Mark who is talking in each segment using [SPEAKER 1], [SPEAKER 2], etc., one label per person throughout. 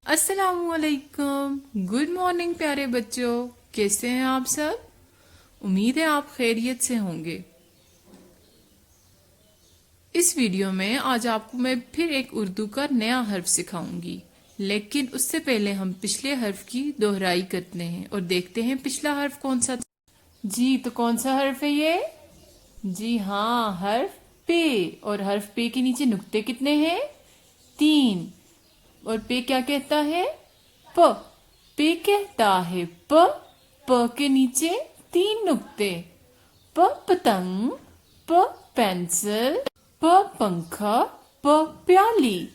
[SPEAKER 1] السلام علیکم، good morning پیارے بچوں، کیسے ہیں آپ سب؟ امید ہے آپ خیریت سے ہوں گے۔ اس ویڈیو میں آج آپ کو میں پھر ایک اردو کا نیا حرف سکھاؤں گی، لیکن اس سے پہلے ہم پچھلے حرف کی دہرائی کرتے ہیں اور دیکھتے ہیں پچھلا حرف کون سا تھا۔ جی تو کون سا حرف ہے یہ؟ جی ہاں، حرف پے۔ اور حرف پے کے نیچے نقطے کتنے ہیں؟ 3۔ اور پے کیا کہتا ہے؟ پ۔ پے کہتا ہے پ۔ پ کے نیچے 3 نقطے۔ پ پتنگ، پ پینسل، پ پنکھا، پ پیالی۔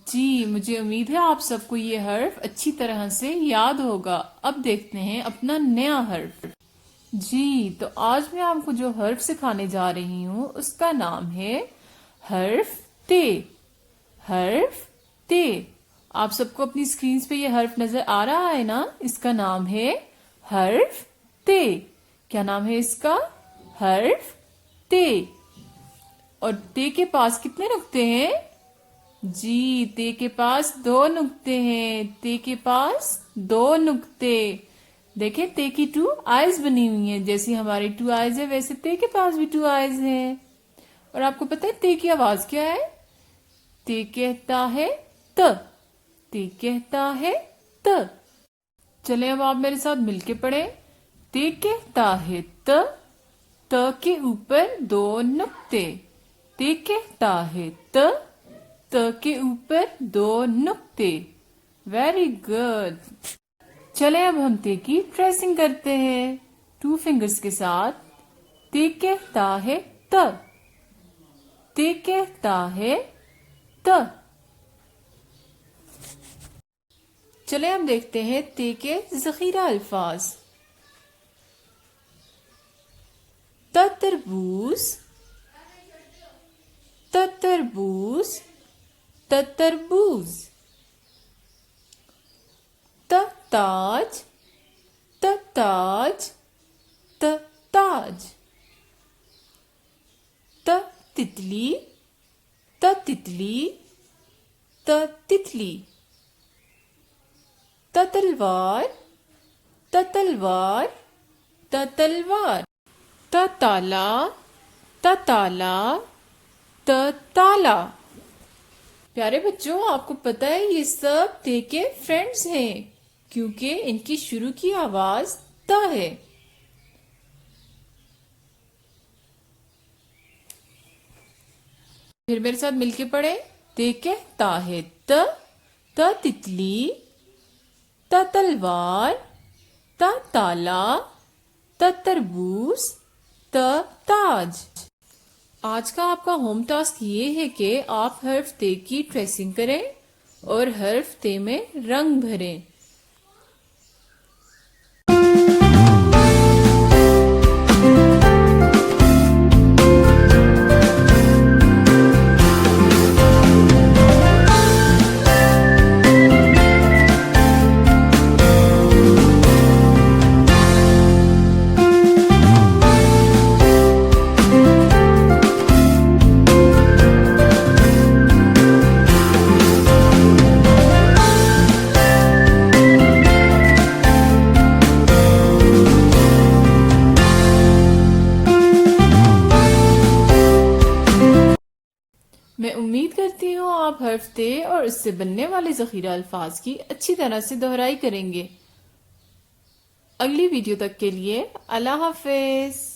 [SPEAKER 1] جی مجھے امید ہے آپ سب کو یہ حرف اچھی طرح سے یاد ہوگا۔ اب دیکھتے ہیں اپنا نیا حرف۔ جی تو آج میں آپ کو جو حرف سکھانے جا رہی ہوں اس کا نام ہے حرف تے۔ حرف تے۔ آپ سب کو اپنی اسکرینز پہ یہ حرف نظر آ رہا ہے نا؟ اس کا نام ہے حرف تے۔ کیا نام ہے اس کا؟ حرف تے۔ اور تے کے پاس کتنے نقطے ہیں؟ جی تے کے پاس 2 نقطے ہیں۔ تے کے پاس 2 نقطے۔ دیکھیں تے کی 2 آئیز بنی ہوئی ہیں، جیسی ہماری 2 آئیز ہے ویسے تے کے پاس بھی 2 آئیز ہیں۔ اور آپ کو پتہ ہے تے کی آواز کیا ہے؟ تے کہتا ہے ت۔ تے کہتا ہے ت۔ چلیں اب آپ میرے ساتھ مل کے پڑھیں۔ تے کہتا ہے ت۔ ت کے اوپر 2 نقطے۔ تے کہتا ہے ت۔ ت کے اوپر 2 نقطے۔ Very good. چلیں اب ہم تے کی ٹریسنگ کرتے ہیں 2 فنگرز کے ساتھ۔ تے کہتا ہے ت۔ تے کہتا ہے ت۔ چلیں ہم دیکھتے ہیں تے کے ذخیرہ الفاظ۔ ت تربوز، ت تربوز، ت تربوز۔ ت تاج، ت تاج، ت تاج۔ ت تتلی، ت تتلی، ت تتلی۔ ت تلوار، ت تلوار، ت تلوار۔ ت تالا، ت تالا، ت تالا۔ پیارے بچوں آپ کو پتہ ہے یہ سب تے کے فرینڈز ہیں کیونکہ ان کی شروع کی آواز ت ہے۔ پھر میرے ساتھ مل کے پڑھیں۔ تے کہتا ہے ت۔ ت تتلی، ت تلوار، ت تالا، ت تربوز، ت تاج۔ آج کا آپ کا ہوم ٹاسک یہ ہے کہ آپ حرف تے کی ٹریسنگ کریں اور حرف تے میں رنگ بھریں۔ میں امید کرتی ہوں آپ حرف تے اور اس سے بننے والے ذخیرہ الفاظ کی اچھی طرح سے دہرائی کریں گے۔ اگلی ویڈیو تک کے لیے اللہ حافظ۔